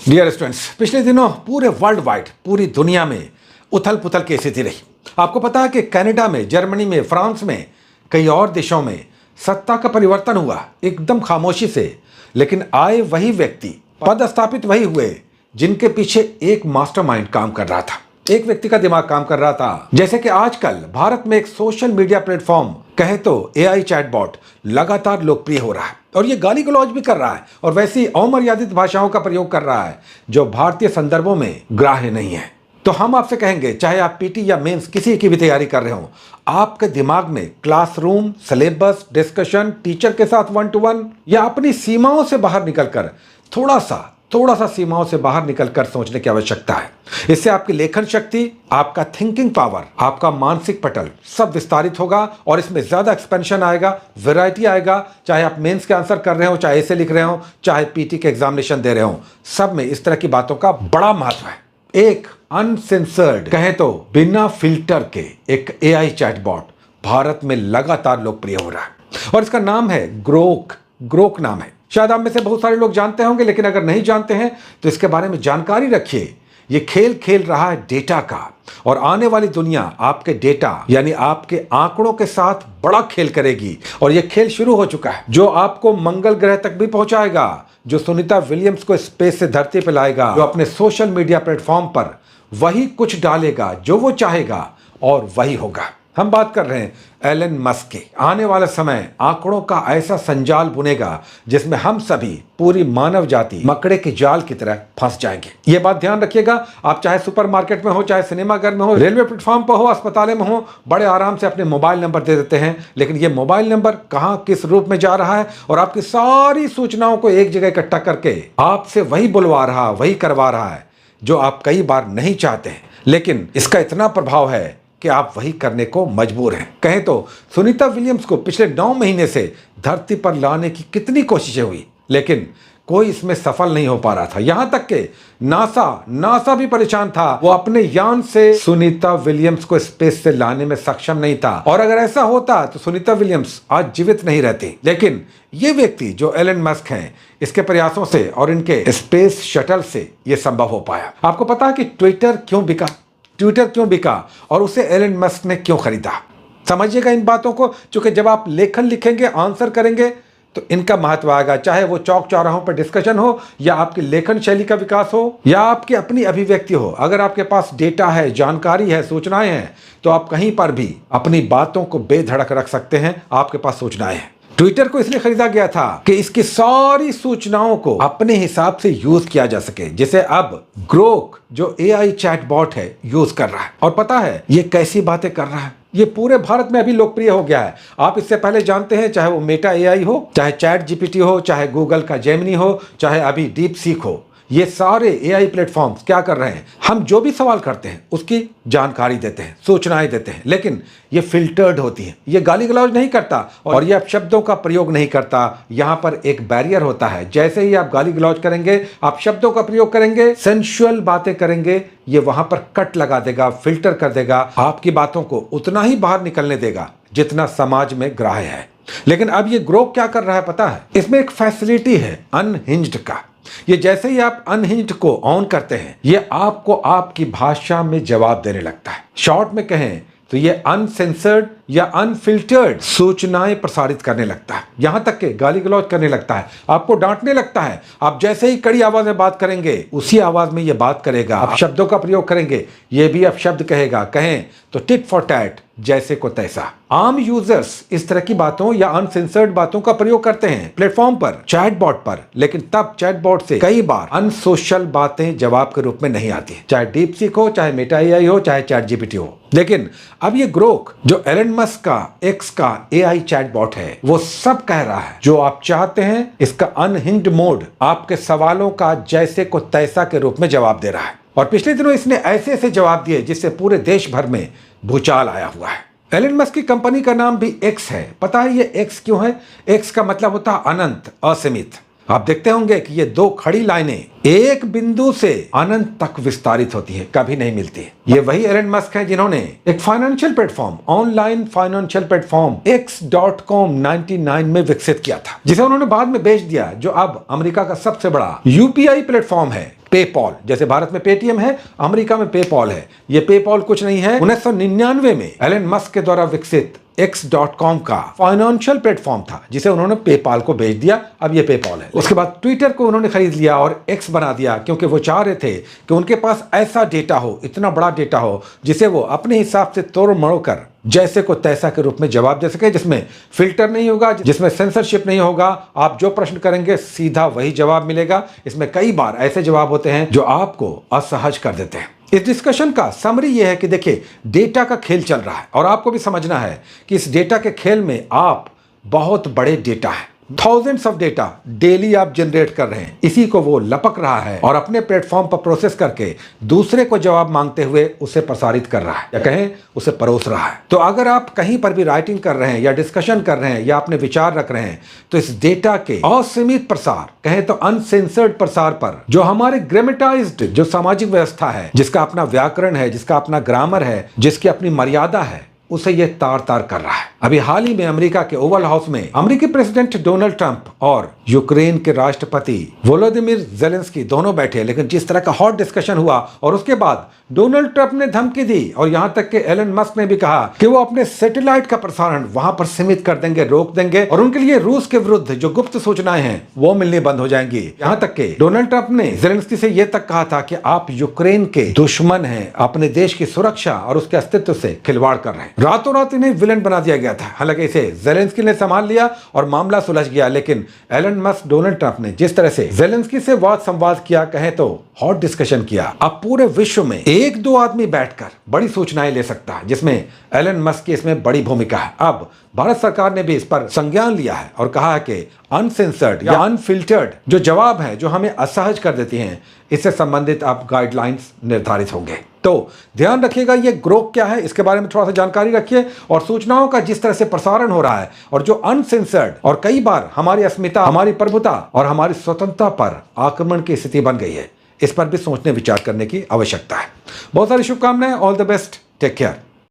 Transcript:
Dear students, पिछले दिनों पूरे वर्ल्ड वाइड पूरी दुनिया में उथल पुथल की स्थिति रही। आपको पता है कि कनाडा में, जर्मनी में, फ्रांस में, कई और देशों में सत्ता का परिवर्तन हुआ एकदम खामोशी से। लेकिन आए वही व्यक्ति, पद स्थापित वही हुए जिनके पीछे एक मास्टरमाइंड काम कर रहा था, एक व्यक्ति का दिमाग काम कर रहा था। जैसे कि आजकल भारत में एक सोशल मीडिया प्लेटफॉर्म कहे तो एआई चैटबॉट लगातार लोकप्रिय हो रहा है और ये गाली गलौज भी कर रहा है और वैसी अमर्यादित भाषाओं का प्रयोग कर रहा है जो भारतीय संदर्भों में ग्राह्य नहीं है। तो हम आपसे कहेंगे, चाहे आप पीटी या मेंस किसी की भी तैयारी कर रहे हो, आपके दिमाग में क्लासरूम, सिलेबस, डिस्कशन, टीचर के साथ 1-to-1 या अपनी सीमाओं से बाहर निकलकर थोड़ा सा सीमाओं से बाहर निकलकर सोचने की आवश्यकता है। इससे आपकी लेखन शक्ति, आपका थिंकिंग पावर, आपका मानसिक पटल सब विस्तारित होगा और इसमें ज्यादा एक्सपेंशन आएगा, वैरायटी आएगा। चाहे आप मेंस के आंसर कर रहे हो, चाहे ऐसे लिख रहे हो, चाहे पीटी के एग्जामिनेशन दे रहे हो, सब में इस तरह की बातों का बड़ा महत्व है। एक अनसेंसर्ड, कहें तो बिना फिल्टर के, एक एआई चैटबॉट भारत में लगातार लोकप्रिय हो रहा है और इसका नाम है ग्रोक। ग्रोक नाम है। शायद आप में से बहुत सारे लोग जानते होंगे, लेकिन अगर नहीं जानते हैं तो इसके बारे में जानकारी रखिए। ये खेल खेल रहा है डेटा का और आने वाली दुनिया आपके डेटा यानी आपके आंकड़ों के साथ बड़ा खेल करेगी और ये खेल शुरू हो चुका है, जो आपको मंगल ग्रह तक भी पहुंचाएगा, जो सुनीता विलियम्स को स्पेस से धरती पर लाएगा, जो अपने सोशल मीडिया प्लेटफॉर्म पर वही कुछ डालेगा जो वो चाहेगा और वही होगा। हम बात कर रहे हैं एलन मस्क की। आने वाला समय आंकड़ों का ऐसा संजाल बुनेगा जिसमें हम सभी, पूरी मानव जाति मकड़े के जाल की तरह फंस जाएंगे। ये बात ध्यान रखिएगा। आप चाहे सुपरमार्केट में हो, चाहे सिनेमाघर में हो, रेलवे प्लेटफॉर्म पर हो, अस्पताल में हो, बड़े आराम से अपने मोबाइल नंबर दे देते हैं, लेकिन ये मोबाइल नंबर कहां किस रूप में जा रहा है और आपकी सारी सूचनाओं को एक जगह इकट्ठा करके आपसे वही बुलवा रहा, वही करवा रहा है जो आप कई बार नहीं चाहते हैं, लेकिन इसका इतना प्रभाव है कि आप वही करने को मजबूर हैं। कहें तो सुनीता विलियम्स को पिछले 9 महीने से धरती पर लाने की कितनी कोशिशें हुई, लेकिन कोई इसमें सफल नहीं हो पा रहा था। यहां तक कि नासा भी परेशान था। वो अपने यान से सुनीता विलियम्स को स्पेस से लाने में सक्षम नहीं था और अगर ऐसा होता तो सुनीता विलियम्स आज जीवित नहीं रहती। लेकिन ये व्यक्ति जो एलन मस्क हैं, इसके प्रयासों से और इनके स्पेस शटल से यह संभव हो पाया। आपको पता है कि ट्विटर क्यों बिका और उसे एलन मस्क ने क्यों खरीदा? समझिएगा इन बातों को, क्योंकि जब आप लेखन लिखेंगे, आंसर करेंगे तो इनका महत्व आएगा। चाहे वो चौक चौराहों पर डिस्कशन हो या आपकी लेखन शैली का विकास हो या आपकी अपनी अभिव्यक्ति हो, अगर आपके पास डेटा है, जानकारी है, सूचनाएं हैं, तो आप कहीं पर भी अपनी बातों को बेधड़क रख सकते हैं। आपके पास सूचनाएं हैं। ट्विटर को इसलिए खरीदा गया था कि इसकी सारी सूचनाओं को अपने हिसाब से यूज किया जा सके, जिसे अब ग्रोक जो एआई चैटबॉट है यूज कर रहा है। और पता है ये कैसी बातें कर रहा है? ये पूरे भारत में अभी लोकप्रिय हो गया है। आप इससे पहले जानते हैं, चाहे वो मेटा एआई हो, चाहे चैट जीपीटी हो, चाहे गूगल का जेमिनी हो, चाहे अभी डीप सीक हो, ये सारे एआई प्लेटफॉर्म्स क्या कर रहे हैं? हम जो भी सवाल करते हैं उसकी जानकारी देते हैं, सूचनाएं देते हैं, लेकिन ये फिल्टर्ड होती है। ये गाली गलौज नहीं करता और ये शब्दों का प्रयोग नहीं करता। यहां पर एक बैरियर होता है। जैसे ही आप गाली गलौज करेंगे, आप शब्दों का प्रयोग करेंगे, सेंसुअल बातें करेंगे, ये वहां पर कट लगा देगा, फिल्टर कर देगा, आपकी बातों को उतना ही बाहर निकलने देगा जितना समाज में ग्राह्य है। लेकिन अब ये ग्रोक क्या कर रहा है पता है? इसमें एक फैसिलिटी है अनहिंज्ड का। ये जैसे ही आप अनहिंज्ड को ऑन करते हैं, ये आपको आपकी भाषा में जवाब देने लगता है। शॉर्ट में कहें तो ये अनसेंसर्ड या अनफिल्टर्ड सूचनाएं प्रसारित करने लगता है। यहां तक कि गाली गलौज करने लगता है, आपको डांटने लगता है। आप जैसे ही कड़ी आवाज में बात करेंगे, उसी आवाज में ये बात करेगा। आप शब्दों का प्रयोग करेंगे, ये भी अब शब्द कहेगा। कहें तो टिट फॉर टैट, जैसे को तैसा। आम यूजर्स इस तरह की बातों या अनसेंसर्ड बातों का प्रयोग करते हैं प्लेटफॉर्म पर, चैटबॉट पर, लेकिन तब चैटबॉट से कई बार अनसोशल बातें जवाब के रूप में नहीं आती, चाहे डीप सीक हो, चाहे मेटा एआई हो, चाहे चैट जीपीटी हो। लेकिन अब ये ग्रोक जो एलन मस्क का एक्स का एआई चैटबॉट है, वो सब कह रहा है जो आप चाहते हैं। इसका अनहिंज्ड मोड आपके सवालों का जैसे को तैसा के रूप में जवाब दे रहा है और पिछले दिनों इसने ऐसे जवाब दिए जिससे पूरे देश भर में भूचाल आया हुआ है। एलन मस्क की कंपनी का नाम भी एक्स है। पता है ये एक्स क्यों है? एक्स का मतलब होता है अनंत, असीमित। आप देखते होंगे कि ये 2 खड़ी लाइनें एक बिंदु से अनंत तक विस्तारित होती है, कभी नहीं मिलती। ये वही एलन मस्क हैं जिन्होंने एक financial platform, online financial platform X.com 99 में विकसित किया था, जिसे उन्होंने बाद में बेच दिया, जो अब अमेरिका का सबसे बड़ा यूपीआई प्लेटफॉर्म है। पेपॉल, जैसे भारत में पेटीएम है, अमेरिका में पेपॉल है। ये पेपॉल कुछ नहीं है, 1999 में एलन मस्क के द्वारा विकसित X.com का फाइनेंशियल प्लेटफॉर्म था जिसे उन्होंने पेपाल को बेच दिया। अब ये पेपॉल है। उसके बाद ट्विटर को उन्होंने खरीद लिया और X बना दिया, क्योंकि वो चाह रहे थे कि उनके पास ऐसा डेटा हो, इतना बड़ा डेटा हो, जिसे वो अपने हिसाब से तोड़ मरोड़ कर जैसे को तैसा के रूप में जवाब दे सके, जिसमें फिल्टर नहीं होगा, जिसमें सेंसरशिप नहीं होगा। आप जो प्रश्न करेंगे सीधा वही जवाब मिलेगा। इसमें कई बार ऐसे जवाब होते हैं जो आपको असहज कर देते हैं। इस डिस्कशन का समरी यह है कि देखिए, डेटा का खेल चल रहा है और आपको भी समझना है कि इस डेटा के खेल में आप बहुत बड़े डेटा है, थाउजेंड्स ऑफ डेटा डेली आप जनरेट कर रहे हैं। इसी को वो लपक रहा है और अपने प्लेटफॉर्म पर प्रोसेस करके दूसरे को जवाब मांगते हुए उसे प्रसारित कर रहा है, या कहें उसे परोस रहा है। तो अगर आप कहीं पर भी राइटिंग कर रहे हैं या डिस्कशन कर रहे हैं या अपने विचार रख रहे हैं, तो इस डेटा के असीमित प्रसार, कहें तो अनसेंसर्ड प्रसार पर जो हमारे ग्रामेटाइज्ड जो सामाजिक व्यवस्था है, जिसका अपना व्याकरण है, जिसका अपना ग्रामर है, जिसकी अपनी मर्यादा है, उसे यह तार तार कर रहा है। अभी हाल ही में अमेरिका के ओवल हाउस में अमेरिकी प्रेसिडेंट डोनाल्ड ट्रंप और यूक्रेन के राष्ट्रपति वोलोदिमीर जेलेंस्की दोनों बैठे, लेकिन जिस तरह का हॉट डिस्कशन हुआ और उसके बाद डोनाल्ड ट्रंप ने धमकी दी और यहां तक कि एलन मस्क ने भी कहा कि वो अपने सैटेलाइट का प्रसारण वहां पर सीमित कर देंगे, रोक देंगे, और उनके लिए रूस के विरुद्ध जो गुप्त सूचनाएं हैं वो मिलनी बंद हो जाएंगी। यहां तक कि डोनाल्ड ट्रंप ने जेलेंस्की से यह तक कहा था कि आप यूक्रेन के दुश्मन हैं, अपने देश की सुरक्षा और उसके अस्तित्व से खिलवाड़ कर रहे हैं। रातों रात इन्हें विलन बना दिया गया था। हालांकि इसे जेलेंस्की ने संभाल लिया और मामला सुलझ गया, लेकिन एलन मस्क डोनाल्ड ट्रंप ने जिस तरह से जेलेंस्की से वाद संवाद किया, कहें तो हॉट डिस्कशन किया, अब पूरे विश्व में एक दो आदमी बैठकर बड़ी सूचनाएं ले सकता है, जिसमें एलन मस्क की इसमें बड़ी भूमिका है। अब भारत सरकार ने भी इस पर संज्ञान लिया है और कहा है कि अनसेंसर्ड या अनफिल्टर्ड जो जवाब है, जो हमें असहज कर देती हैं, इससे संबंधित अब गाइडलाइंस निर्धारित होंगे। तो ध्यान रखिएगा, ये ग्रोक क्या है, इसके बारे में थोड़ा सा जानकारी रखिए, और सूचनाओं का जिस तरह से प्रसारण हो रहा है और जो अनसेंसर्ड और कई बार हमारी अस्मिता, हमारी प्रभुता और हमारी स्वतंत्रता पर आक्रमण की स्थिति बन गई है, इस पर भी सोचने विचार करने की आवश्यकता है। बहुत सारी शुभकामनाएं, all the best, take care.